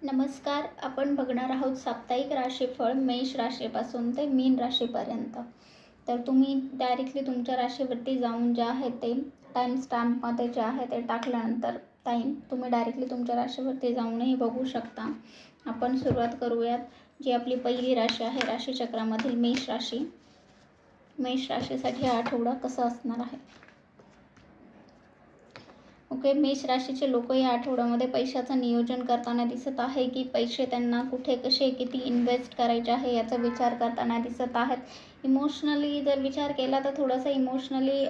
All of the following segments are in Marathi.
नमस्कार. आपण बघणार आहोत साप्ताहिक राशीफळ मेष राशीपासून ते मीन राशीपर्यंत. तर तुम्ही डायरेक्टली तुमच्या राशीवरती जाऊन जे आहे ते टाईम स्टॅम्पमध्ये जे आहे ते टाकल्यानंतर तुम्ही डायरेक्टली तुमच्या राशीवरती जाऊनही बघू शकता. आपण सुरुवात करूयात. जी आपली पहिली राशी आहे राशीचक्रामधील मेष राशी. मेष राशीसाठी हा आठवडा कसा असणार आहे? ओके, मेष राशीचे लोक या आठवड्यामध्ये पैशाचं नियोजन करताना दिसत आहे की पैसे त्यांना कुठे कसे किती इन्व्हेस्ट करायचे आहे याचा विचार करताना दिसत आहेत. इमोशनली जर विचार केला तर थोडंसं इमोशनली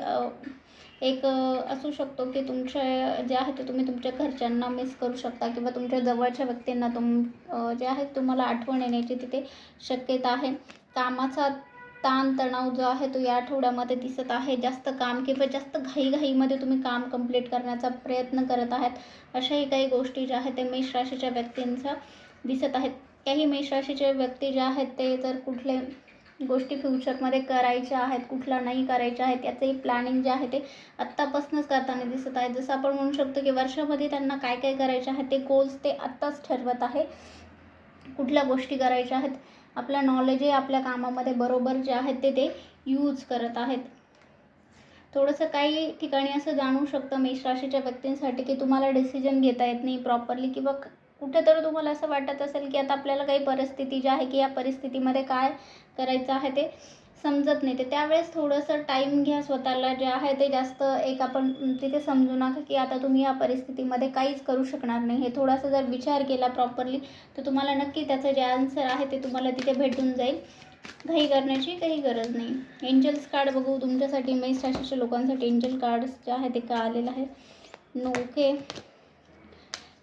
असू शकतो की तुमच्या जे आहे ते तुम्ही तुमच्या घरच्यांना मिस करू शकता किंवा तुमच्या जवळच्या व्यक्तींना जे आहे तुम्हाला आठवण येण्याची तिथे शक्यता आहे. कामाचा ताणतणाव जो आहे तो या आठवड्यामध्ये दिसत आहे. जास्त काम किंवा जास्त घाईघाईमध्ये तुम्ही काम कंप्लीट करण्याचा प्रयत्न करत आहात. अशाही काही गोष्टी ज्या आहेत ते मेष राशीच्या व्यक्तींचा दिसत आहेत. काही मेष राशीचे व्यक्ती जे आहेत ते जर कुठले गोष्टी फ्युचरमध्ये करायच्या आहेत, कुठल्या नाही करायच्या आहेत याचंही प्लॅनिंग जे आहे ते आत्तापासूनच करताना दिसत आहे. जसं आपण म्हणू शकतो की वर्षामध्ये त्यांना काय काय करायचे आहे ते गोल्स ते आत्ताच ठरवत आहे. कुठल्या गोष्टी करायच्या आहेत, आपलं नॉलेजही आपल्या कामामध्ये बरोबर जे आहेत ते यूज करत आहेत. थोडंसं काही ठिकाणी असं जाणवू शकतं मेष राशीच्या व्यक्तींसाठी की तुम्हाला डिसिजन घेता येत नाही प्रॉपरली किंवा कुठेतरी तुम्हाला असं वाटत असेल की आता आपल्याला काही परिस्थिती जी आहे की या परिस्थितीमध्ये काय करायचं आहे ते समजत नाही. तर त्यावेळेस थोडंसं टाईम घ्या स्वतःला. जे आहे ते जास्त आपण तिथे समजू नका की आता तुम्ही या परिस्थितीमध्ये काहीच करू शकणार नाही. हे थोडासा जर विचार केला प्रॉपरली तर तुम्हाला नक्की त्याचं जे आन्सर आहे ते तुम्हाला तिथे भेटून जाईल. घाई करण्याची काही गरज नाही. एंजल्स कार्ड बघू तुमच्यासाठी मेष राशीच्या लोकांसाठी. एंजल कार्ड्स जे आहे ते काय आलेलं आहे? ओके,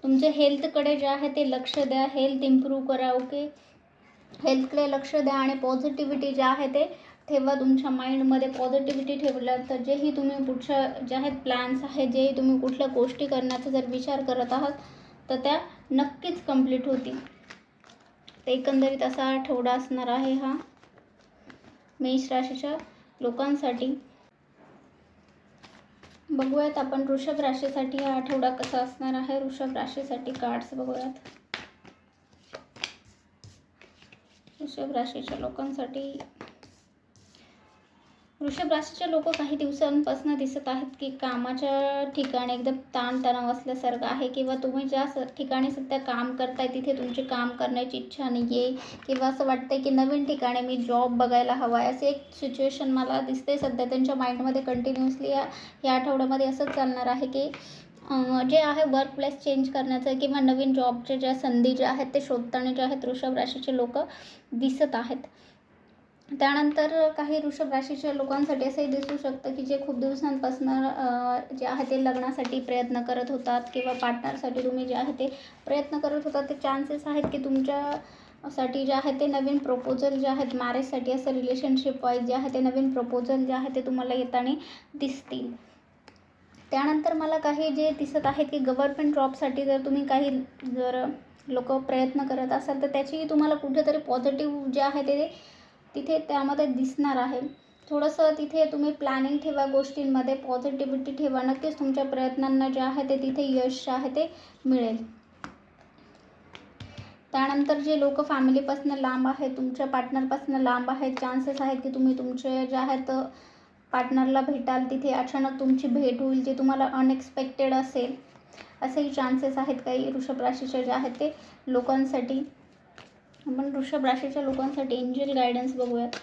तुमच्या हेल्थकडे जे आहे ते लक्ष द्या. हेल्थ इम्प्रूव्ह करा. ओके, हेल्थकडे लक्ष द्या आणि पॉझिटिव्हिटी जे आहे ते ठेवा. तुमच्या माइंडमध्ये पॉझिटिव्हिटी ठेवलं तर जेही तुम्ही पुढच्या जे आहेत प्लॅन्स आहेत, जेही तुम्ही कुठल्या गोष्टी करण्याचा जर विचार करत आहात तर त्या नक्कीच कंप्लीट होतील. तर एकंदरीत असा आठवडा असणार आहे हा मेष राशीच्या लोकांसाठी. बघूयात आपण वृषभ राशीसाठी हा आठवडा कसा असणार आहे. वृषभ राशीसाठी कार्ड्स बघूयात. वृषभ राशीच्या लोकांसाठी. वृषभ राशीचे लोक काही दिवसांपासून दिसत आहेत की कामाच्या ठिकाणी एकदम ताणतणाव असल्यासारखं आहे किंवा तुम्ही ज्या ठिकाणी सध्या काम करताय तिथे तुमची काम करण्याची इच्छा नाही आहे किंवा असं वाटतंय की नवीन ठिकाणी मी जॉब बघायला हवा आहे, असे एक सिच्युएशन मला दिसते सध्या त्यांच्या माइंडमध्ये कंटिन्युअसली. या आठवड्यामध्ये असंच चालणार आहे की जे आहे वर्क प्लेस चेंज करण्याचं किंवा नवीन जॉबच्या ज्या संधी ज्या आहेत ते शोधताना जे आहेत वृषभ राशीचे लोक दिसत आहेत. त्यानंतर काही वृषभ राशीच्या लोकांसाठी असंही दिसू शकतं की जे खूप दिवसांपासून जे आहे ते लग्नासाठी प्रयत्न करत होतात किंवा पार्टनरसाठी तुम्ही जे आहे ते प्रयत्न करत होतात. ते चान्सेस आहेत की तुमच्यासाठी जे आहे ते नवीन प्रपोजल जे आहेत मॅरेजसाठी असं रिलेशनशिप वाईज जे आहे ते नवीन प्रपोजल जे आहे ते तुम्हाला येताना दिसतील. त्यानंतर मला काही जे दिसत आहेत की गव्हर्नमेंट जॉबसाठी जर लोक प्रयत्न करत असाल तर त्याची तुम्हाला कुठेतरी पॉझिटिव्ह जे आहे ते तिथे त्यामध्ये दिसणार आहे. थोडंसं तिथे तुम्ही प्लॅनिंग ठेवा गोष्टींमध्ये, पॉझिटिव्हिटी ठेवा. नक्कीच तुमच्या प्रयत्नांना जे आहे ते तिथे यश जे आहे ते मिळेल. त्यानंतर जे लोक फॅमिलीपासून लांब आहेत, तुमच्या पार्टनरपासून लांब आहेत, चान्सेस आहेत की तुम्ही तुमचे जे आहेत पार्टनरला भेटाल. तिथे अचानक तुमची भेट होईल जे तुम्हाला अनएक्सपेक्टेड असेल. असेही चान्सेस आहेत काही वृषभ राशीचे जे आहेत ते लोकांसाठी. आपण वृषभ राशीच्या लोकांसाठी एंजल गायडन्स बघूयात.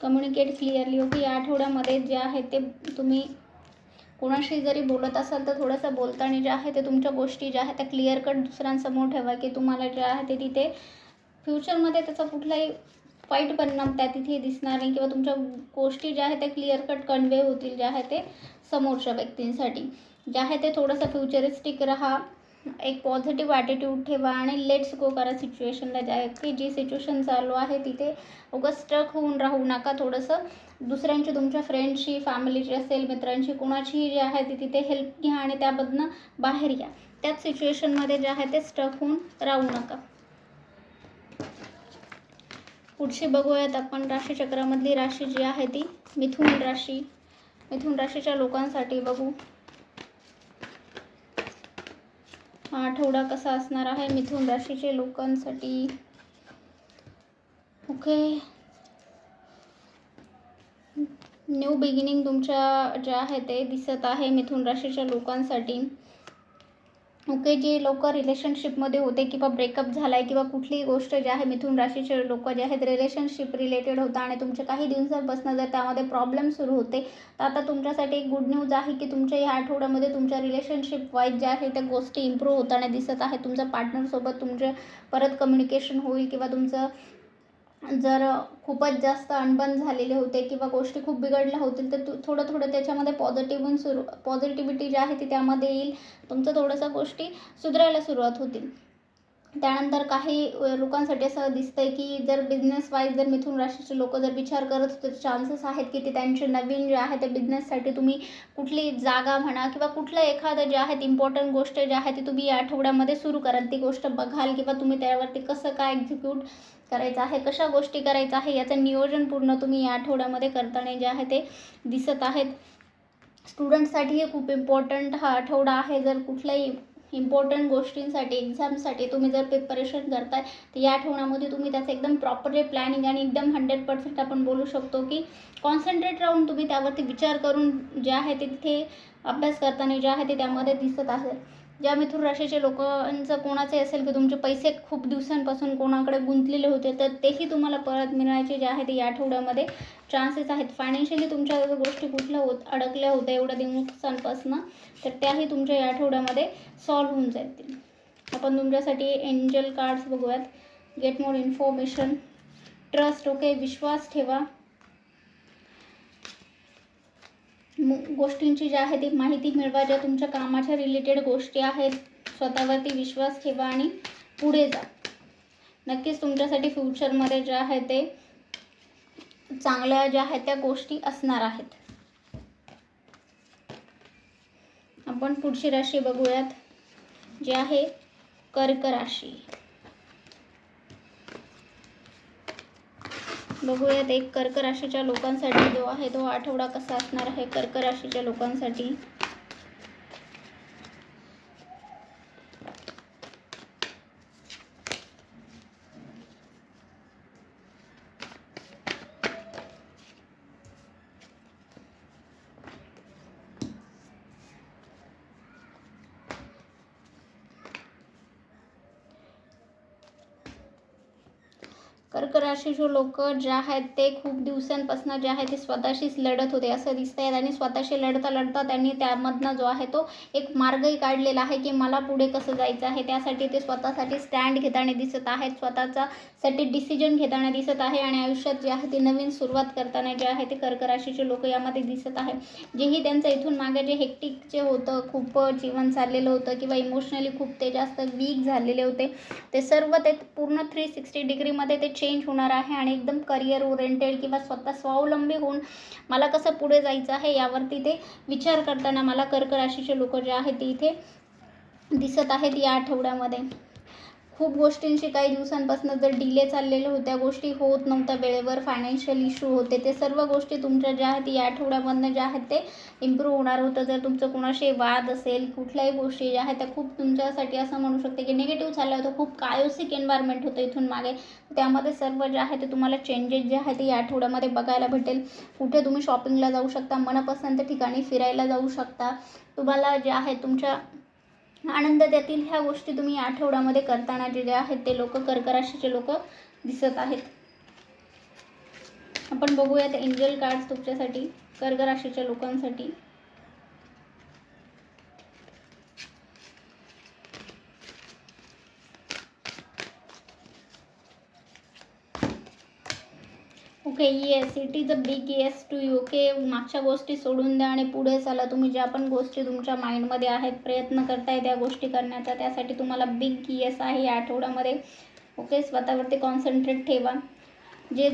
Communicate clearly. ओके, या आठवड्यामध्ये जे आहे ते तुम्ही कोणाशी जरी बोलत असाल तर थोडंसं बोलताना जे आहे ते तुमच्या गोष्टी ज्या आहेत त्या क्लिअर कट दुसऱ्यांसमोर ठेवा की तुम्हाला जे आहे ते तिथे फ्युचरमध्ये त्याचा कुठलाही वाईट परिणाम त्या तिथे दिसणार नाही किंवा तुमच्या गोष्टी ज्या आहेत त्या क्लिअर कट कन्वे होतील जे आहे ते समोरच्या व्यक्तींसाठी. जे आहे ते थोडंसं फ्युचरिस्टिक राहा, एक पॉझिटिव्ह ॲटिट्यूड ठेवा आणि लेट्स गो करा सिच्युएशनला. ज्या की जी सिच्युएशन चालू आहे तिथे उगाच स्टक होऊन राहू नका. थोडंसं दुसऱ्यांची, तुमच्या फ्रेंड्सची, फॅमिलीची असेल, मित्रांची, कोणाचीही जे आहे ती तिथे हेल्प घ्या आणि त्यामधनं बाहेर या. त्याच सिच्युएशनमध्ये जे आहे ते स्टक होऊन राहू नका. पुढची बघूयात आपण राशीचक्रामधली राशी जी आहे ती मिथुन राशी. मिथुन राशीच्या लोकांसाठी बघू. हा आठवडा कसा असणार आहे मिथुन राशीचे लोकांसाठी. ओके, न्यू बिगिनिंग तुमच्या जे आहे ते दिसत आहे मिथुन राशीच्या लोकांसाठी. ओके, जे लोक रिलेशनशिपमध्ये होते किंवा ब्रेकअप झाला आहे किंवा कुठलीही गोष्ट जी आहे मिथुन राशीचे लोक जे आहेत रिलेशनशिप रिलेटेड होतं आणि तुमचे काही दिवसांपासून जर त्यामध्ये प्रॉब्लेम सुरू होते, तर आता तुमच्यासाठी एक गुड न्यूज आहे की तुमच्या या आठवड्यामध्ये तुमच्या रिलेशनशिप वाईज ज्या आहे त्या गोष्टी इम्प्रूव्ह होताना दिसत आहे. तुमच्या पार्टनरसोबत तुमचे परत कम्युनिकेशन होईल किंवा तुमचं जर खूपच जास्त अनबन झालेले होते किंवा गोष्टी खूप बिघडल्या होतील तर थोडं थोडं त्याच्यामध्ये पॉझिटिव्हिटी जी आहे ती त्यामध्ये येईल. तुमचं थोडंसं गोष्टी सुधारायला सुरुवात होतील. त्यानंतर काही लोकांसाठी असं दिसतंय की जर बिझनेस वाईज जर मिथुन राशीचे लोक जर विचार करत होते चान्सेस आहेत की ते त्यांचे नवीन जे आहे ते बिझनेससाठी तुम्ही कुठली जागा म्हणा किंवा कुठलं एखादं जे आहे इम्पॉर्टंट गोष्ट जी आहे ती तुम्ही या आठवड्यामध्ये सुरू कराल. ती गोष्ट बघाल किंवा तुम्ही त्यावरती कसं काय एक्झिक्यूट करायचं आहे, कशा गोष्टी करायचं आहे याचं नियोजन पूर्ण तुम्ही या आठवड्यामध्ये करताना जे आहे ते दिसत आहेत. स्टुडंटसाठी हे खूप इम्पॉर्टंट हा आठवडा आहे. जर कुठल्याही इम्पॉर्टंट गोष्टींसाठी एक्झामसाठी तुम्ही जर प्रिपरेशन करताय तर या आठवड्यामध्ये तुम्ही त्याचं एकदम प्रॉपरली प्लॅनिंग आणि एकदम 100% आपण बोलू शकतो की कॉन्सन्ट्रेट राहून तुम्ही त्यावरती विचार करून जे आहे ते तिथे अभ्यास करताना जे आहे ते त्यामध्ये दिसत आहे. ज्या मिथुन राशीचे लोकांचं कोणाचे असेल की तुमचे पैसे खूप दिवसांपासून कोणाकडे गुंतलेले होते तर तेही तुम्हाला परत मिळायचे जे आहे ते या आठवड्यामध्ये चान्सेस आहेत. फायनान्शियली तुमच्या गोष्टी कुठल्या अडकल्या होत्या एवढ्या दिवसांपासून तर त्याही तुमच्या या आठवड्यामध्ये सॉल्व्ह होऊन जातील. आपण तुमच्यासाठी एंजल कार्ड्स बघूयात. Get more information, trust. Okay, विश्वास ठेवा. गोष्टींची जी आहे ती माहिती मिळवा. ज्या तुमच्या कामाच्या रिलेटेड गोष्टी आहेत स्वतःवरती विश्वास ठेवा आणि पुढे जा. नक्कीच तुमच्यासाठी फ्युचरमध्ये जे आहे ते चांगल्या ज्या आहेत त्या गोष्टी असणार आहेत. आपण पुढची राशी बघूयात जी आहे कर्क राशी. बघूयात एक कर्क राशीच्या लोकांसाठी जो आहे तो आठवडा कसा असणार आहे कर्क राशीच्या लोकांसाठी. कर्क राशीचे लोक जे आहेत ते खूप दिवसांपासून जे आहे ते स्वतःशीच लढत होते असं दिसतंय आणि स्वतःशी लढता लढता त्यांनी त्यामधनं जो आहे तो एक मार्गही काढलेला आहे की मला पुढे कसं जायचं आहे. त्यासाठी ते स्वतःसाठी स्टँड घेताना दिसत आहेत, स्वतःसाठी डिसिजन घेताना दिसत आहे आणि आयुष्यात जे आहे ते नवीन सुरुवात करताना जे आहे ते कर्क राशीचे लोक यामध्ये दिसत आहे. जेही त्यांचं इथून मागे जे हेक्टिक जे होतं, खूप जीवन चाललेलं होतं किंवा इमोशनली खूप ते जास्त वीक झालेले होते ते सर्व ते पूर्ण 360 डिग्रीमध्ये ते चेंज होणार आहे आणि एकदम करिअर ओरिएंटेड किंवा स्वतः स्वावलंबी होऊन मला कसं पुढे जायचं आहे यावरती ते विचार करताना मला कर्क राशीचे लोक जे आहेत ते इथे दिसत आहेत. या आठवड्यामध्ये खूप गोष्टींशी काही दिवसांपासून जर डिले चाललेल्या होत्या, गोष्टी होत नव्हत्या वेळेवर, फायनान्शियल इश्यू होते, ते सर्व गोष्टी तुमच्या ज्या आहेत या आठवड्यामधनं ज्या आहेत ते इम्प्रूव्ह होणार होतं. जर तुमचं कोणाशी वाद असेल, कुठल्याही गोष्टी ज्या आहेत त्या खूप तुमच्यासाठी असं म्हणू शकते की निगेटिव्ह चाललं होतं, खूप कायोसिक एन्व्हायरमेंट होतं इथून मागे, त्यामध्ये सर्व जे आहे ते तुम्हाला चेंजेस जे आहेत ते या आठवड्यामध्ये बघायला भेटेल. कुठे तुम्ही शॉपिंगला जाऊ शकता, मनपसंत ठिकाणी फिरायला जाऊ शकता. तुम्हाला जे आहे तुमच्या आनंद देतील ह्या गोष्टी तुम्ही या आठवड्यामध्ये करताना जे आहेत ते लोक कर्क राशीचे लोक दिसत आहेत. आपण बघूयात एंजल कार्ड्स तुमच्यासाठी कर्क राशीच्या लोकांसाठी. Okay, yes, it is a big yes to you. Okay, मागच्या गोष्टी सोडून द्या आणि पुढे चला. तुम्ही ज्या पण गोष्टी तुमच्या माइंडमध्ये आहेत, प्रयत्न करताय त्या गोष्टी करण्याचा, त्यासाठी तुम्हाला बिग येस आहे या आठवड्यामध्ये. ओके, स्वतःवरती कॉन्सन्ट्रेट ठेवा. जे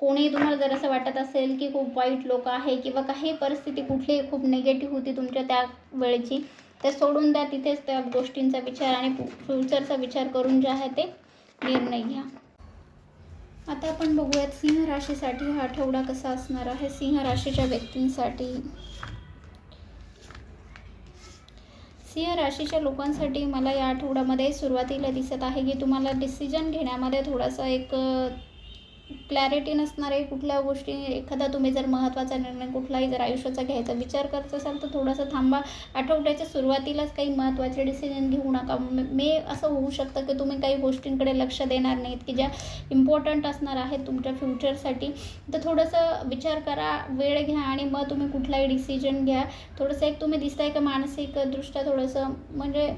कोणी तुम्हाला जर असं वाटत असेल की खूप वाईट लोक आहे किंवा काही परिस्थिती कुठली खूप निगेटिव्ह होती तुमच्या त्या वेळेची, ते सोडून द्या. तिथेच त्या गोष्टींचा विचार आणि फ्युचरचा विचार करून जे आहे ते निर्णय घ्या. आता आपण बघूयात सिंह राशीसाठी हा आठवडा कसा असणार आहे सिंह राशीच्या व्यक्तींसाठी. सिंह राशीच्या लोकांसाठी मला या आठवड्यामध्ये सुरुवातीला दिसत आहे की तुम्हाला डिसिजन घेण्यामध्ये थोडासा एक क्लॅरिटी नसणार आहे. कुठल्या गोष्टी, एखादा तुम्ही जर महत्त्वाचा निर्णय कुठलाही जर आयुष्याचा घ्यायचा विचार करत असाल तर थोडंसं थांबा. आठवड्याच्या सुरुवातीलाच काही महत्त्वाचे डिसिजन घेऊ नका. मे असं होऊ शकतं की तुम्ही काही गोष्टींकडे लक्ष देणार नाहीत की ज्या इम्पॉर्टंट असणार आहेत तुमच्या फ्युचरसाठी. तर थोडंसं विचार करा, वेळ घ्या आणि मग तुम्ही कुठलाही डिसिजन घ्या. थोडंसं एक तुम्ही दिसताय का मानसिकदृष्ट्या थोडंसं म्हणजे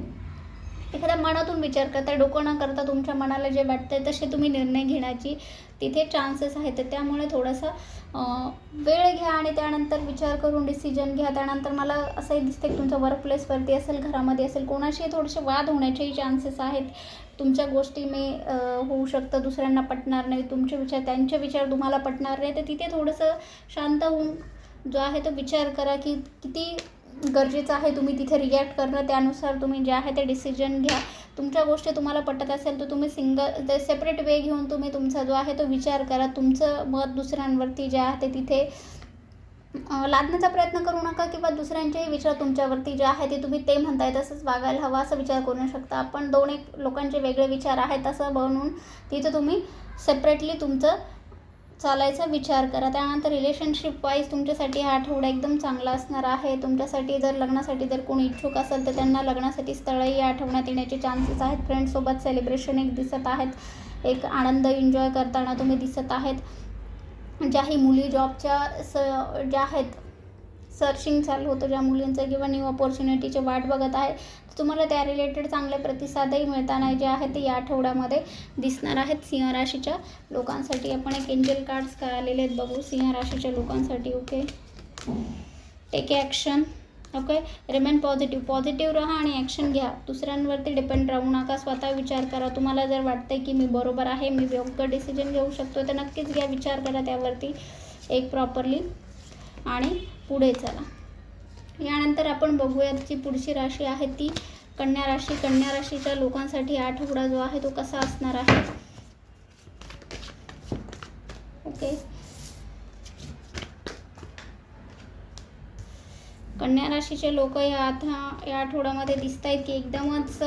एखाद्या मनातून विचार करता, डोकं न करता तुमच्या मनाला जे वाटतंय तसे तुम्ही निर्णय घेण्याची तिथे चान्सेस आहेत. तर त्यामुळे थोडंसं वेळ घ्या आणि त्यानंतर विचार करून डिसिजन घ्या. त्यानंतर मला असंही दिसतं की तुमचं वर्कप्लेसवरती असेल, घरामध्ये असेल, कोणाशी थोडेसे वाद होण्याचेही चान्सेस आहेत. तुमच्या गोष्टी होऊ शकतं दुसऱ्यांना पटणार नाही, तुमचे विचार त्यांचे विचार तुम्हाला पटणार नाही. तर तिथे थोडंसं शांत होऊन जो आहे तो विचार करा की किती गरजेचं आहे तुम्ही तिथे रिॲक्ट करणं. त्यानुसार तुम्ही जे आहे ते डिसिजन घ्या. तुमच्या गोष्टी तुम्हाला पटत असेल तर तुम्ही सेपरेट वे घेऊन तुम्ही तुमचा जो आहे तो विचार करा. तुमचं मत दुसऱ्यांवरती जे आहे ते तिथे लादण्याचा प्रयत्न करू नका किंवा दुसऱ्यांचेही विचार तुमच्यावरती जे आहे ते तुम्ही ते म्हणताय तसंच वागायला हवं असं विचार करू शकता. आपण एक लोकांचे वेगळे विचार आहेत असं बनवून तिथे तुम्ही सेपरेटली तुमचं चालायचा विचार करा. त्यानंतर रिलेशनशिप वाईज तुमच्यासाठी हा आठवडा एकदम चांगला असणार आहे. तुमच्यासाठी जर लग्नासाठी जर कोणी इच्छुक असेल तर त्यांना लग्नासाठी स्थळही आठवण्यात येण्याचे चान्सेस आहेत. फ्रेंड्ससोबत सेलिब्रेशन एक दिसत आहेत. एक आनंद एन्जॉय करताना तुम्ही दिसत आहेत. ज्याही मुली जॉबच्या ज्या आहेत सर्चिंग चालू होतं, ज्या मुलींचं किंवा न्यू अपॉर्च्युनिटीची वाट बघत आहे तुम्हाला त्या रिलेटेड चांगले प्रतिसादही मिळताना जे आहे ते या आठवड्यामध्ये दिसणार आहेत सिंह राशीच्या लोकांसाठी. आपण एक एंजल कार्ड्स काय आलेले आहेत बघू सिंह राशीच्या लोकांसाठी. Okay, take action. Okay, remain positive राहा आणि ॲक्शन घ्या. दुसऱ्यांवरती डिपेंड राहू नका. स्वतः विचार करा. तुम्हाला जर वाटतंय की मी बरोबर आहे, मी योग्य डिसिजन घेऊ शकतो तर नक्कीच घ्या. विचार करा त्यावरती एक प्रॉपरली आणि पुढे चला. यानंतर आपण बघूयात जी पुढची राशी आहे ती कन्या राशी. कन्या राशीच्या लोकांसाठी आठवडा जो आहे तो कसा असणार आहे. ओके, कन्या राशीचे लोक या आठवड्यामध्ये दिसत आहेत की एकदमच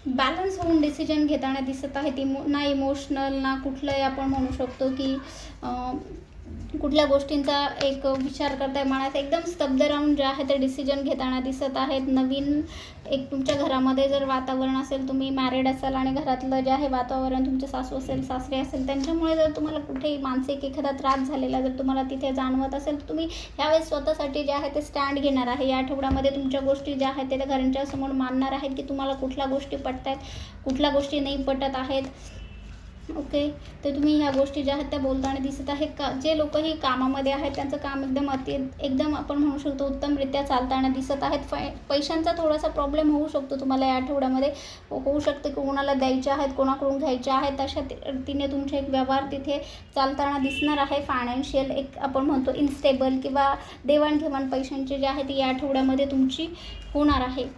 बॅलन्स होऊन डिसिजन घेताना दिसत आहेत. ना इमोशनल ना कुठलंही आपण म्हणू शकतो की कुठल्या गोष्टींचा एक विचार करताय मनात, एकदम स्तब्ध राहून जे आहे ते डिसिजन घेताना दिसत आहेत. नवीन एक तुमच्या घरामध्ये जर वातावरण असेल, तुम्ही मॅरिड असाल आणि घरातलं जे आहे वातावरण तुमचे सासू असेल सासरे असेल त्यांच्यामुळे जर तुम्हाला कुठेही मानसिक एखादा त्रास झालेला जर तुम्हाला तिथे जाणवत असेल तर तुम्ही यावेळेस स्वतःसाठी जे आहे ते स्टँड घेणार आहे. या आठवड्यामध्ये तुमच्या गोष्टी ज्या आहेत ते घरांच्या समोर मांडणार आहेत की तुम्हाला कुठल्या गोष्टी पटत आहेत, कुठल्या गोष्टी नाही पटत आहेत. ओके, तर तुम्ही ह्या गोष्टी ज्या आहेत त्या बोलताना दिसत आहेत. का जे लोकही कामामध्ये आहेत त्यांचं काम एकदम आपण म्हणू शकतो उत्तमरित्या चालताना दिसत आहेत. पैशांचा थोडासा प्रॉब्लेम होऊ शकतो तुम्हाला या आठवड्यामध्ये. होऊ शकतं की कोणाला द्यायचे आहेत, कोणाकडून घ्यायचे आहेत, अशा रीतीने तुमचे एक व्यवहार तिथे चालताना दिसणार आहे. फायनान्शियल एक आपण म्हणतो इनस्टेबल किंवा देवाणघेवाण पैशांची जी आहे ती या आठवड्यामध्ये तुमची होणार आहे.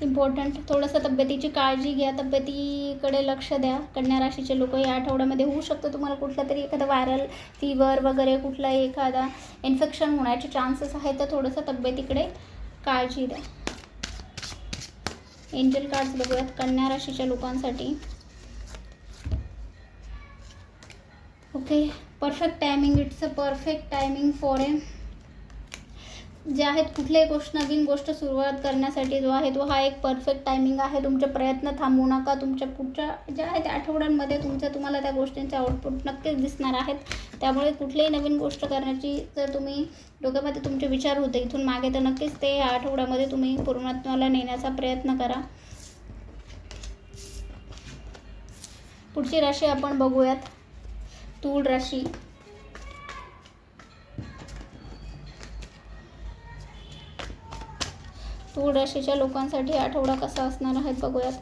इम्पॉर्टंट थोडंसं तब्येतीची काळजी घ्या, तब्येतीकडे लक्ष द्या. कन्या राशीचे लोक या आठवड्यामध्ये होऊ शकतं तुम्हाला कुठला तरी एखादा व्हायरल फीवर वगैरे कुठलाही एखादा इन्फेक्शन होण्याचे चान्सेस आहेत. तर थोडंसं तब्येतीकडे काळजी द्या. एंजल कार्ड्स बघूयात कन्या राशीच्या लोकांसाठी. Okay, perfect timing. It's a perfect timing for जे आहेत कुठल्याही नवीन गोष्ट सुरुवात करण्यासाठी जो आहे तो हा एक परफेक्ट टायमिंग आहे. तुमचे प्रयत्न थांबवू नका. तुमच्या पुढच्या ज्या आहेत आठवड्यांमध्ये तुम्हाला त्या गोष्टींचे आउटपुट नक्कीच दिसणार आहेत. त्यामुळे कुठलीही नवीन गोष्ट करण्याची जर तुम्ही डोक्यामध्ये तुमचे विचार होते इथून मागे तर नक्कीच ते या आठवड्यामध्ये तुम्ही पूर्णत्वाला नेण्याचा प्रयत्न करा. पुढची राशी आपण बघूयात तूळ राशी. तूळ राशीच्या लोकांसाठी आठवडा कसा असणार आहे बघूयात.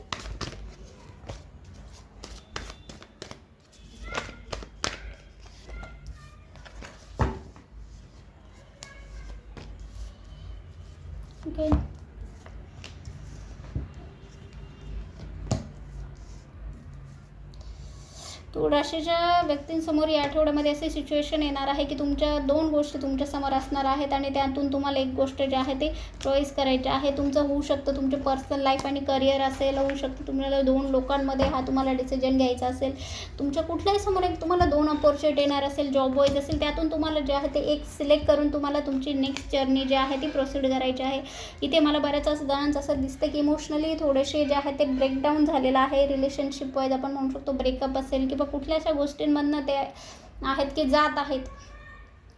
ओके, तूळ राशीच्या व्यक्तींसमोर या आठवड्यामध्ये असे सिच्युएशन येणार आहे की तुमच्या 2 गोष्टी तुमच्यासमोर असणार आहेत आणि त्यातून तुम्हाला एक गोष्ट जे आहे ते चॉईस करायची आहे. तुमचं होऊ शकतं तुमचे पर्सनल लाईफ आणि करिअर असेल, होऊ शकतं तुम्हाला 2 लोकांमध्ये हा तुम्हाला डिसिजन घ्यायचा असेल. तुमच्या कुठल्याही समोर एक तुम्हाला 2 अपॉर्च्युनिटी येणार असेल, जॉब वाईज असेल, त्यातून तुम्हाला जे आहे ते एक सिलेक्ट करून तुम्हाला तुमची नेक्स्ट जर्नी जी आहे ती प्रोसीड करायची आहे. इथे मला बऱ्याच जणांचं असं दिसतं की इमोशनली थोडेसे जे आहे ते ब्रेकडाऊन झालेलं आहे. रिलेशनशिप वाईज आपण म्हणू शकतो ब्रेकअप असेल किंवा कुठल्याशा गोष्टींमधनं ते आहेत की जात आहेत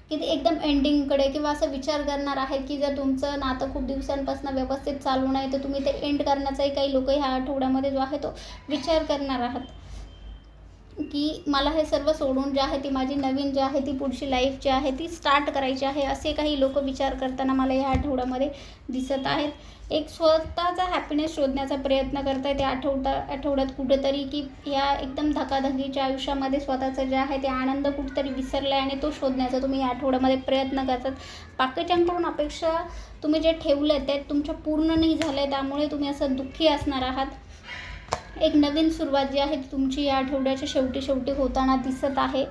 की ते एकदम एंडिंगकडे किंवा असं विचार करणार आहे की जर तुमचं नातं खूप दिवसांपासून व्यवस्थित चालू नाही तर तुम्ही ते एंड करण्याचाही काही लोक ह्या आठवड्यामध्ये जो आहे तो विचार करणार आहात की मला हे सर्व सोडून जे आहे ती माझी नवीन जी आहे ती पुढची लाईफ जी आहे ती स्टार्ट करायची आहे, असे काही लोक विचार करताना मला ह्या आठवड्यामध्ये दिसत आहेत. एक स्वतःचा हॅपीनेस शोधण्याचा प्रयत्न करताय ते आठवड्यात कुठेतरी की या एकदम धकाधकीच्या आयुष्यामध्ये स्वतःचं जे आहे ते आनंद कुठेतरी विसरला आहे आणि तो शोधण्याचा तुम्ही या आठवड्यामध्ये प्रयत्न करतात. बाकीच्यांकडून अपेक्षा तुम्ही जे ठेवलं आहे ते तुमच्या पूर्ण नाही झालं आहे, त्यामुळे तुम्ही असं दुःखी असणार आहात. एक नवीन सुरुवात जी आहे ती तुमची या आठवड्याच्या शेवटी होताना दिसत आहे.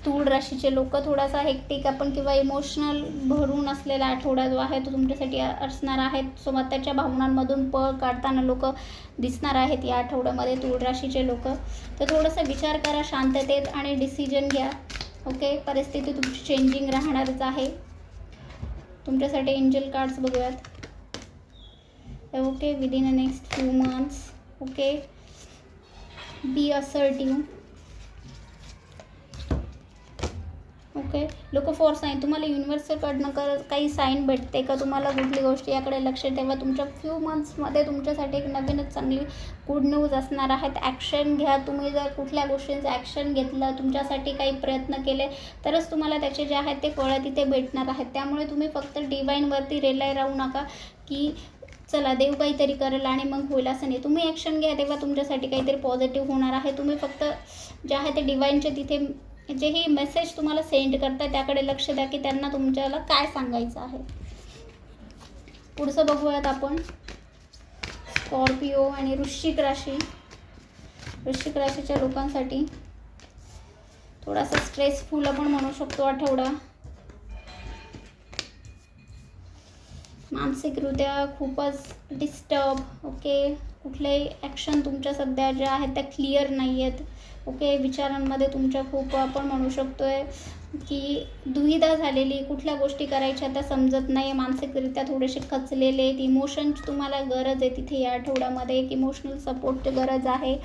तूळ राशीचे लोक थोडासा हेक्टिक आपण किंवा इमोशनल भरून असलेला आठवडा जो आहे तो तुमच्यासाठी असणार आहे. स्वतःच्या भावनांमधून पळ काढताना लोक दिसणार आहेत या आठवड्यामध्ये तूळ राशीचे लोक. तर थोडासा विचार करा शांततेत आणि डिसिजन घ्या. ओके, परिस्थिती तुमची चेंजिंग राहणारच आहे. तुमच्यासाठी एंजल कार्ड्स बघूयात. Okay, within the next few months. Okay, be assertive. Okay, look for sign तुम्हाला युनिव्हर्सकडनं काही साईन भेटते का, तुम्हाला कुठली गोष्ट याकडे लक्ष ठेवा. तुमच्या फ्यू मंथ्समध्ये तुमच्यासाठी एक नवीनच चांगली गुड न्यूज असणार आहेत. ॲक्शन घ्या. तुम्ही जर कुठल्या गोष्टींचं ॲक्शन घेतलं, तुमच्यासाठी काही प्रयत्न केले तरच तुम्हाला त्याचे जे आहेत ते फळं तिथे भेटणार आहेत. त्यामुळे तुम्ही फक्त डिवाईनवरती रिलाय राहू नका की चला देव काहीतरी करेल आणि मग होईल, असं नाही. तुम्ही ॲक्शन घ्या तेव्हा तुमच्यासाठी काहीतरी पॉझिटिव्ह होणार आहे. तुम्ही फक्त जे आहे ते डिवाईनचे तिथे जे हे मेसेज तुम्हाला सेंड करतात त्याकडे लक्ष द्या की त्यांना तुमच्याला काय सांगायचं आहे. पुढचं बघूयात आपण स्कॉर्पिओ आणि वृश्चिक राशी. वृश्चिक राशीच्या लोकांसाठी थोडासा स्ट्रेसफुल आपण म्हणू शकतो आठवडा. मानसिकरित्या खूपच डिस्टर्ब. ओके, कुठल्याही ॲक्शन तुमच्या सध्या ज्या आहेत त्या क्लिअर नाही आहेत. ओके, विचारांमध्ये तुमच्या खूप आपण म्हणू शकतो आहे की दुविधा झालेली, कुठल्या गोष्टी करायच्या त्या समजत नाही. मानसिकरित्या थोडेसे खचलेले आहेत. इमोशनची तुम्हाला गरज आहे तिथे या आठवड्यामध्ये. एक इमोशनल सपोर्टची गरज आहे.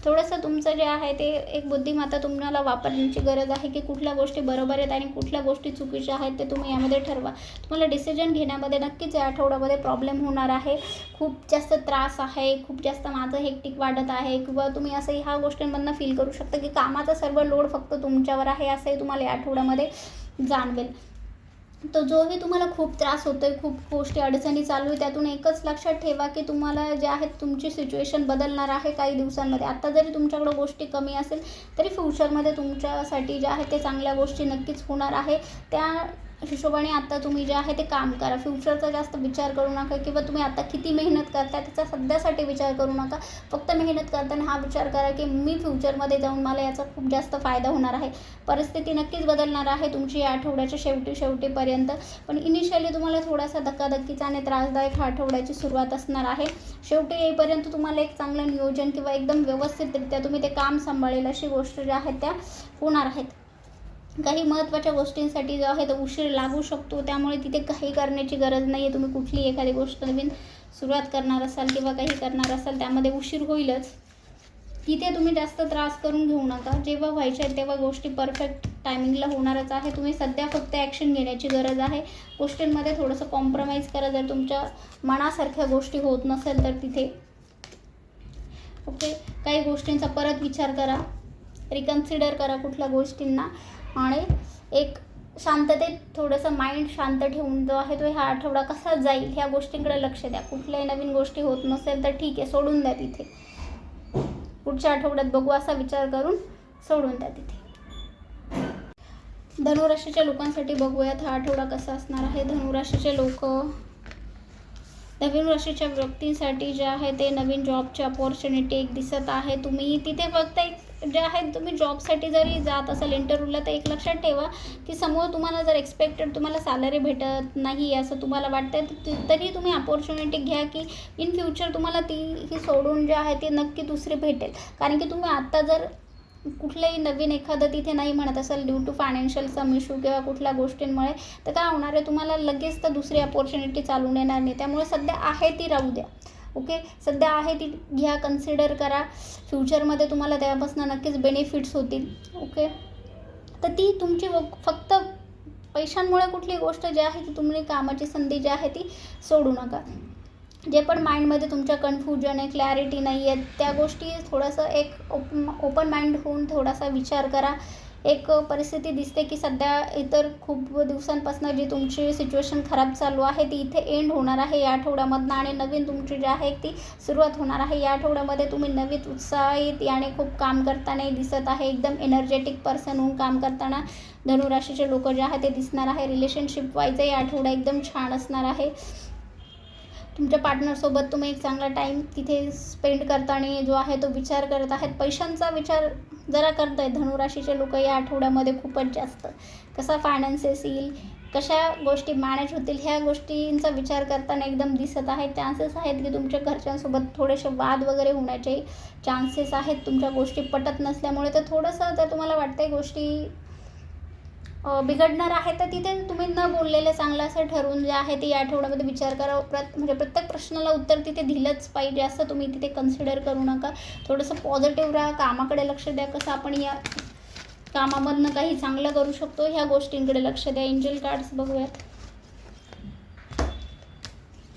थोडंसं तुमचं जे आहे ते एक बुद्धिमत्ता तुम्हाला वापरण्याची गरज आहे की कुठल्या गोष्टी बरोबर आहेत आणि कुठल्या गोष्टी चुकीच्या आहेत ते तुम्ही यामध्ये ठरवा. तुम्हाला डिसिजन घेण्यामध्ये नक्कीच या आठवड्यामध्ये प्रॉब्लेम होणार आहे. खूप जास्त त्रास आहे, खूप जास्त माझं हेक्टिक वाढत आहे किंवा तुम्ही असं ह्या गोष्टींमधनं फील करू शकता की कामाचा सर्व लोड फक्त तुमच्यावर आहे, असंही तुम्हाला या आठवड्यामध्ये जाणवेल. तो जोही तुम्हाला खूप त्रास होतो आहे, खूप गोष्टी अडचणी चालू आहे, त्यातून एकच लक्षात ठेवा की तुम्हाला जे आहेत तुमची सिच्युएशन बदलणार आहे काही दिवसांमध्ये. आत्ता जरी तुमच्याकडं गोष्टी कमी असेल तरी फ्युचरमध्ये तुमच्यासाठी जे आहे ते चांगल्या गोष्टी नक्कीच होणार आहे. त्या हिशोबाने आता तुम्ही जे आहे ते काम करा. फ्युचरचा जास्त विचार करू नका किंवा तुम्ही आता किती मेहनत करता त्याचा सध्यासाठी विचार करू नका. फक्त मेहनत करताना हा विचार करा की मी फ्युचरमध्ये जाऊन मला याचा खूप जास्त फायदा होणार आहे. परिस्थिती नक्कीच बदलणार आहे तुमची या आठवड्याच्या शेवटीपर्यंत. पण इनिशियली तुम्हाला थोडासा धक्काधक्कीचा आणि त्रासदायक हा आठवड्याची सुरुवात असणार आहे. शेवटी येईपर्यंत तुम्हाला एक चांगलं नियोजन किंवा एकदम व्यवस्थितरित्या तुम्ही ते काम सांभाळेल अशी गोष्ट ज्या आहेत त्या होणार आहेत. काही महत्त्वाच्या गोष्टींसाठी जो आहे तो उशीर लागू शकतो, त्यामुळे तिथे काही करण्याची गरज नाही आहे. तुम्ही कुठली एखादी गोष्ट नवीन सुरुवात करणार असाल किंवा काही करणार असाल त्यामध्ये उशीर होईलच. तिथे तुम्ही जास्त त्रास करून घेऊ नका. जेव्हा व्हायच्या आहेत तेव्हा गोष्टी परफेक्ट टायमिंगला होणारच आहे. तुम्ही सध्या फक्त ॲक्शन घेण्याची गरज आहे. गोष्टींमध्ये थोडंसं कॉम्प्रोमाइज करा जर तुमच्या मनासारख्या गोष्टी होत नसेल तर तिथे. ओके, काही गोष्टींचा परत विचार करा, रिकन्सिडर करा कुठल्या गोष्टींना आणि एक शांततेत थोडंसं माइंड शांत ठेवून जो आहे तो हा आठवडा कसा जाईल ह्या गोष्टींकडे लक्ष द्या. कुठल्याही नवीन गोष्टी होत नसेल तर ठीक आहे, सोडून द्या तिथे. पुढच्या आठवड्यात बघू असा विचार करून सोडून द्या तिथे. धनुराशीच्या लोकांसाठी बघूयात हा आठवडा कसा असणार आहे. धनुराशीचे लोक, धनुराशीच्या व्यक्तींसाठी जे आहे ते नवीन जॉबची अपॉर्च्युनिटी एक दिसत आहे. तुम्ही तिथे फक्त एक जे आहेत तुम्ही जॉबसाठी जरी जात असाल इंटरव्ह्यूला, तर एक लक्षात ठेवा की समोर तुम्हाला जर एक्सपेक्टेड तुम्हाला सॅलरी भेटत नाही असं तुम्हाला वाटतंय, तरी तुम्ही अपॉर्च्युनिटी घ्या की इन फ्युचर तुम्हाला ती ही सोडून जे आहे ती नक्की दुसरी भेटेल. कारण की तुम्ही आत्ता जर कुठलंही नवीन एखादं तिथे नाही म्हणत असेल due to financial some issue किंवा कुठल्या गोष्टींमुळे, तर काय होणार आहे, तुम्हाला लगेच तर दुसरी अपॉर्च्युनिटी चालून येणार नाही. त्यामुळे सध्या आहे ती राहू द्या. ओके, सध्या आहे ती घ्या, कन्सिडर करा. फ्युचरमध्ये तुम्हाला त्यापासून नक्कीच बेनिफिट्स होतील. ओके, तर ती तुमची फक्त पैशांमुळे कुठली गोष्ट जी आहे ती तुम्ही कामाची संधी जी आहे ती सोडू नका. जे पण माइंडमध्ये तुमच्या कन्फ्युजन आहे, क्लॅरिटी नाही आहे, त्या गोष्टी थोडंसं एक ओपन माइंड होऊन थोडासा विचार करा. एक परिस्थिती दिसते की सध्या इतर खूप दिवसांपासून जी तुमची सिच्युएशन खराब चालू आहे ती इथे एंड होणार आहे या आठवड्यामधनं, आणि नवीन तुमची जी आहे ती सुरुवात होणार आहे. या आठवड्यामध्ये तुम्ही नवीन उत्साहित आणि खूप काम करताना दिसत आहे. एकदम एनर्जेटिक पर्सन होऊन काम करताना धनुराशीचे लोक जे आहे ते दिसणार आहे. रिलेशनशिप वाईज या आठवडा एकदम छान असणार आहे. तुमच्या पार्टनरसोबत तुम्ही एक चांगला टाईम तिथे स्पेंड करताना जो आहे तो विचार करत आहेत. पैशांचा विचार जरा करत आहेत धनुराशीचे लोक या आठवड्यामध्ये खूपच जास्त. कसा फायनान्सेस येईल, कशा गोष्टी मॅनेज होतील, ह्या गोष्टींचा विचार करताना एकदम दिसत आहे. चान्सेस आहेत की तुमच्या घरच्यांसोबत थोडेसे वाद वगैरे होण्याचे चान्सेस आहेत. तुमच्या गोष्टी पटत नसल्यामुळे तर थोडंसं जर तुम्हाला वाटतंय गोष्टी बिघडणार आहे, तर तिथे तुम्ही न बोललेलं चांगलं असं ठरवून जे आहे ते या आठवड्यामध्ये विचार करा. म्हणजे प्रत्येक प्रश्नाला उत्तर तिथे दिलंच पाहिजे असं तुम्ही तिथे कन्सिडर करू नका. थोडंसं पॉझिटिव्ह राहा, कामाकडे लक्ष द्या. कसं आपण या कामामधनं काही चांगलं करू शकतो ह्या गोष्टींकडे लक्ष द्या. एंजल कार्ड्स बघूयात.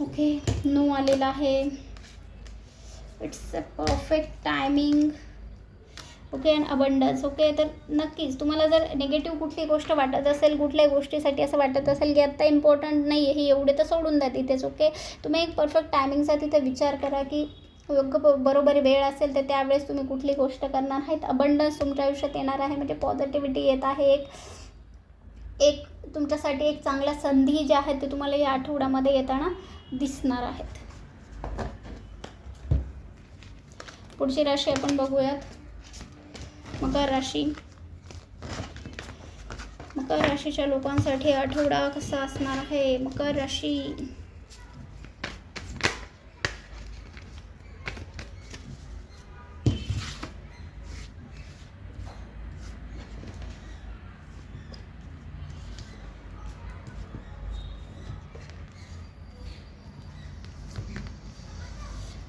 ओके, नो आलेला आहे. It's a perfect timing. Okay, and abundance. Okay, तर नक्कीच तुम्हाला जर निगेटिव्ह कुठली गोष्ट वाटत असेल, कुठल्याही गोष्टीसाठी असं वाटत असेल की आत्ता इम्पॉर्टंट नाही आहे, हे एवढे तर सोडून द्या तिथेच. ओके, तुम्ही एक परफेक्ट टायमिंगचा तिथे विचार करा की योग्य बरोबर वेळ असेल तर त्यावेळेस तुम्ही कुठली गोष्ट करणार आहेत. अबंडन्स तुमच्या आयुष्यात येणार आहे, म्हणजे पॉझिटिव्हिटी येत आहे. एक तुमच्यासाठी एक चांगल्या संधी ज्या आहेत ते तुम्हाला या आठवड्यामध्ये येताना दिसणार आहेत. पुढची राशी आपण बघूयात, मकर राशी. मकर राशीच्या लोकांसाठी आठवडा कसा असणार आहे. मकर राशी,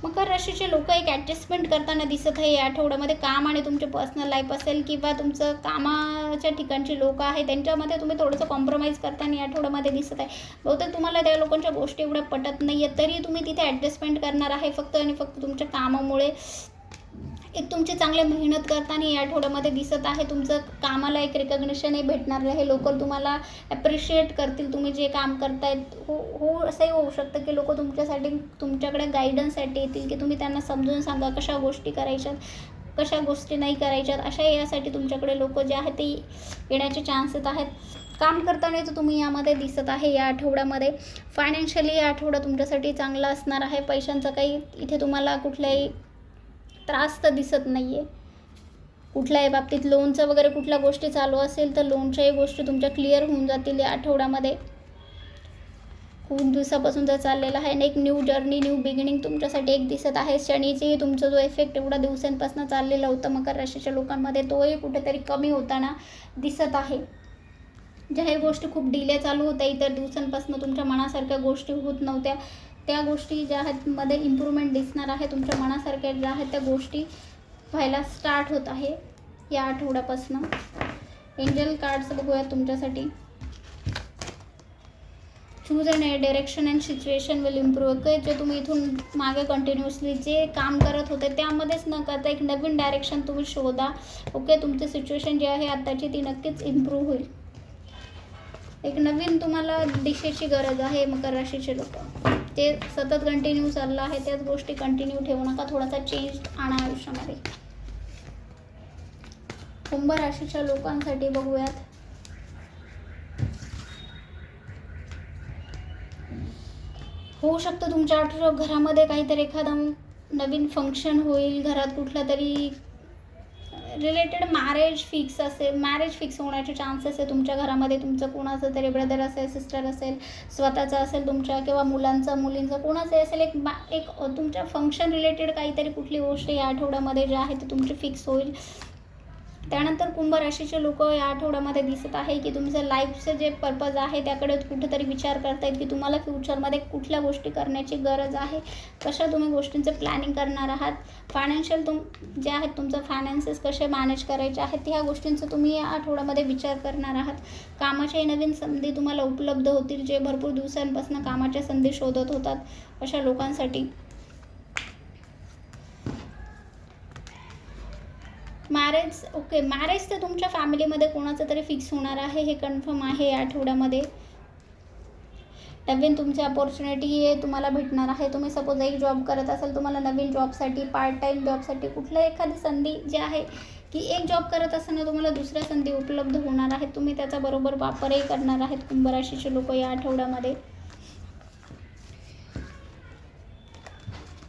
मकर राशीचे लोक एक ॲडजस्टमेंट करताना दिसत आहे या आठवड्यामध्ये. काम आणि तुमचे पर्सनल लाईफ असेल किंवा तुमचं कामाच्या ठिकाणची लोक आहे त्यांच्यामध्ये तुम्ही थोडंसं कॉम्प्रोमाइज करताना या आठवड्यामध्ये दिसत आहे. बहुतेक तुम्हाला त्या लोकांच्या गोष्टी एवढ्या पटत नाही आहेत, तरी तुम्ही तिथे ॲडजस्टमेंट करणार आहे फक्त आणि फक्त तुमच्या कामामुळे. एक तुमची चांगली मेहनत करताना या आठवड्यामध्ये दिसत आहे. तुमचं कामाला एक रिकग्निशनही भेटणार आहे. लोक तुम्हाला ॲप्रिशिएट करतील तुम्ही जे काम करतायत. असंही होऊ शकतं की लोक तुमच्यासाठी तुमच्याकडे गायडन्ससाठी येतील की तुम्ही त्यांना समजून सांगा कशा गोष्टी करायच्यात, कशा गोष्टी नाही करायच्यात. अशा यासाठी तुमच्याकडे लोक जे आहेत ते येण्याचे चान्सेस आहेत. काम करताना तर तुम्ही यामध्ये दिसत आहे या आठवड्यामध्ये. फायनान्शियली या आठवडा तुमच्यासाठी चांगला असणार आहे. पैशांचा काही इथे तुम्हाला कुठल्याही त्रास तर दिसत नाही आहे. कुठल्याही बाबतीत लोनचं वगैरे कुठल्या गोष्टी चालू असेल तर लोनच्याही गोष्टी तुमच्या क्लिअर होऊन जातील या आठवड्यामध्ये. खूप दिवसापासून जर चाललेला आहे आणि एक न्यू जर्नी, न्यू बिगिनिंग तुमच्यासाठी एक दिसत आहे. शनीची तुमचा जो इफेक्ट एवढा दिवसांपासून चाललेला होता मकर राशीच्या लोकांमध्ये, तोही कुठेतरी कमी होताना दिसत आहे. ज्या गोष्टी खूप डिले चालू होत्या, इतर दिवसांपासून तुमच्या मनासारख्या गोष्टी होत नव्हत्या, त्या गोष्टी ज्या आहेत मध्ये इम्प्रूव्हमेंट दिसणार आहे. तुमच्या मनासारख्या ज्या आहेत त्या गोष्टी व्हायला स्टार्ट होत आहे या आठवड्यापासून. एंजल कार्ड्स बघूयात तुमच्यासाठी. Choose a direction and situation will improve. Okay, जे तुम्ही इथून मागे कंटिन्युअसली जे काम करत होते त्यामध्येच न करता एक नवीन डायरेक्शन तुम्ही शोधा. ओके, तुमची सिच्युएशन जी आहे आत्ताची ती नक्कीच इम्प्रूव्ह होईल. एक नवीन तुम्हाला दिशेची गरज आहे मकर राशीचे लोक. ते सतत कंटिन्यू चाललं आहे त्याच गोष्टी कंटिन्यू ठेवू नका, थोडासा चेंज आणा आयुष्यामध्ये. कुंभ राशीच्या लोकांसाठी बघूयात. होऊ शकतं तुमच्या घरामध्ये काहीतरी एखादा नवीन फंक्शन होईल. घरात कुठला तरी रिलेटेड मॅरेज फिक्स असेल, मॅरेज फिक्स होण्याचे चान्सेस आहे तुमच्या घरामध्ये. तुमचं कोणाचं तरी ब्रदर असेल, सिस्टर असेल, स्वतःचं असेल तुमच्या, किंवा मुलांचं मुलींचं कोणाचं असेल, एक तुमच्या फंक्शन रिलेटेड काहीतरी कुठली गोष्ट या आठवड्यामध्ये जे आहे ते तुमची फिक्स होईल. त्यानंतर कुंभ राशीचे लोक या आठवड्यामध्ये दिसत आहे की तुमचं लाईफचं जे पर्पज आहे त्याकडे कुठेतरी विचार करतायत की तुम्हाला फ्युचरमध्ये कुठल्या गोष्टी करण्याची गरज आहे, कशा तुम्ही गोष्टींचं प्लॅनिंग करणार आहात, फायनान्शियल जे आहेत तुमचं फायनान्सेस कसे मॅनेज करायचे आहेत, ह्या गोष्टींचं तुम्ही या आठवड्यामध्ये विचार करणार आहात. कामाच्याही नवीन संधी तुम्हाला उपलब्ध होतील, जे भरपूर दिवसांपासून कामाच्या संधी शोधत होतात अशा लोकांसाठी. मॅरेज तर तुमच्या फॅमिलीमध्ये कोणाचं तरी फिक्स होणार आहे, हे कन्फर्म आहे या आठवड्यामध्ये. नवीन तुमची अपॉर्च्युनिटी तुम्हाला भेटणार आहे. तुम्ही सपोज एक जॉब करत असाल, तुम्हाला नवीन जॉबसाठी, पार्ट टाईम जॉबसाठी कुठल्या एखादी संधी जी आहे की एक जॉब करत असताना तुम्हाला दुसऱ्या संधी उपलब्ध होणार आहेत. तुम्ही त्याचा बरोबर वापरही करणार आहेत कुंभ राशीचे लोक या आठवड्यामध्ये.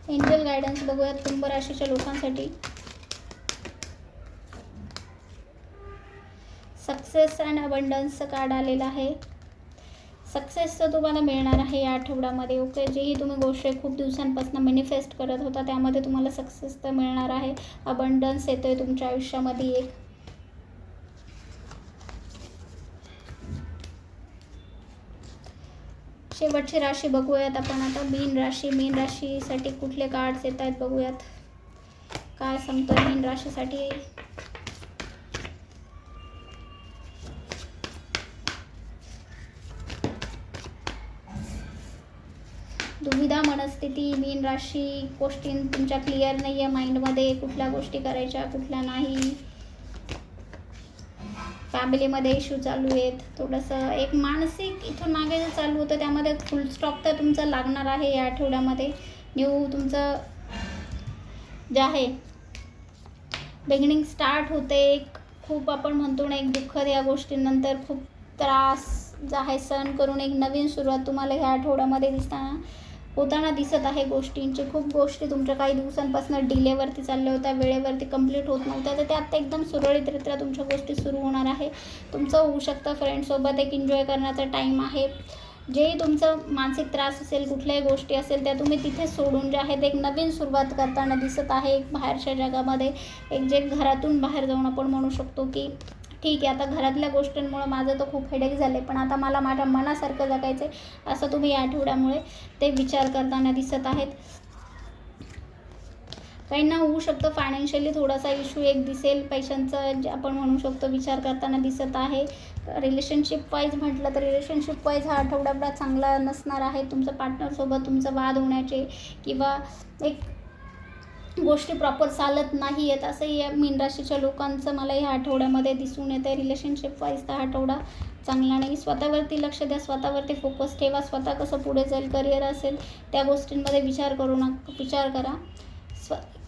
एंजल गायडन्स बघूयात कुंभ राशीच्या लोकांसाठी. सक्सेस अँड अबंडन्सचं कार्ड आलेलं आहे. सक्सेस तर तुम्हाला मिळणार आहे या आठवड्यामध्ये. ओके, जेही तुम्ही गोष्ट खूप दिवसांपासून मॅनिफेस्ट करत होता त्यामध्ये तुम्हाला सक्सेस तर मिळणार आहे. अबंडन्स येतोय तुमच्या आयुष्यामध्ये एक. शेवटची राशी बघूयात आपण आता, मीन राशी. मीन राशीसाठी कुठले कार्ड्स येत आहेत बघूयात, काय सांगतोय मीन राशीसाठी. दुविधा मनस्थिती. मीन राशी गोष्टी तुमच्या क्लिअर नाही आहे माइंडमध्ये, कुठल्या गोष्टी करायच्या कुठल्या नाही. फॅमिलीमध्ये इश्यू चालू आहेत, थोडंसं एक मानसिक इथून मागे जे चालू होतं त्यामध्ये फुल स्टॉप तर तुमचं लागणार आहे या आठवड्यामध्ये. न्यू तुमचं जे आहे बिगिनिंग स्टार्ट होते. एक खूप आपण म्हणतो ना, एक दुःखद या गोष्टींनंतर खूप त्रास जे आहे सहन करून एक नवीन सुरुवात तुम्हाला ह्या आठवड्यामध्ये होताना दिसत आहे. गोष्टींची खूप गोष्टी तुमच्या काही दिवसांपासून डिलेवरती चालल्या होत्या, वेळेवरती कंप्लीट होत नव्हत्या, तर ते आता एकदम सुरळीतरित्या तुमच्या गोष्टी सुरू होणार आहे. तुमचं होऊ शकतं फ्रेंड्ससोबत एक एन्जॉय करण्याचा टाईम आहे. जेही तुमचं मानसिक त्रास असेल, कुठल्याही गोष्टी असेल त्या तुम्ही तिथे सोडून जे आहेत एक नवीन सुरुवात करताना दिसत आहे. एक बाहेरच्या जगामध्ये एक जे घरातून बाहेर जाऊन आपण म्हणू शकतो की ठीक आहे, आता घरातल्या गोष्टींमुळे माझं तर खूप हेडेक झाले, पण आता मला माझ्या मनासारखं जगायचं आहे असं तुम्ही या आठवड्यामुळे ते विचार करताना दिसत आहेत. काहींना होऊ शकतं फायनान्शियली थोडासा इश्यू एक दिसेल, पैशांचं जे आपण म्हणू शकतो विचार करताना दिसत आहे. रिलेशनशिप वाईज म्हटलं तर रिलेशनशिप वाईज हा आठवडा चांगला नसणार आहे. तुमचं पार्टनरसोबत तुमचं वाद होण्याचे किंवा एक गोष्टी प्रॉपर चालत नाही आहेत असंही या मीन राशीच्या लोकांचं मला ह्या आठवड्यामध्ये दिसून येतं आहे. रिलेशनशिप वाईज हा आठवडा चांगला नाही. स्वतःवरती लक्ष द्या, स्वतःवरती फोकस ठेवा. स्वतः कसं पुढे जाईल, करिअर असेल त्या गोष्टींमध्ये विचार करा.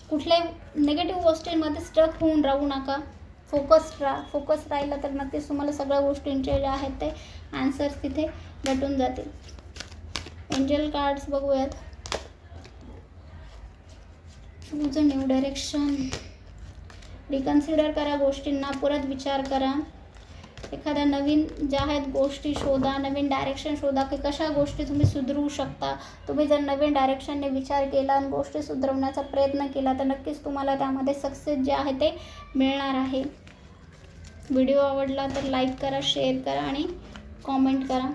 कुठल्याही निगेटिव्ह गोष्टींमध्ये स्ट्रक होऊन राहू नका. फोकस राहिलं तर नक्कीच तुम्हाला सगळ्या गोष्टींचे जे आहेत ते आन्सर्स तिथे भेटून जातील. एंजल कार्ड्स बघूयात. Choose a new direction. Reconsider करा गोष्टींना, परत विचार करा. एखाद्या नवीन ज्या आहेत गोष्टी शोधा, नवीन डायरेक्शन शोधा की कशा गोष्टी तुम्ही सुधरवू शकता. तुम्ही जर नवीन डायरेक्शनने विचार केला आणि गोष्टी सुधरवण्याचा प्रयत्न केला तर नक्कीच तुम्हाला त्यामध्ये सक्सेस जे आहे ते मिळणार आहे. व्हिडिओ आवडला तर लाईक करा, शेअर करा आणि कॉमेंट करा.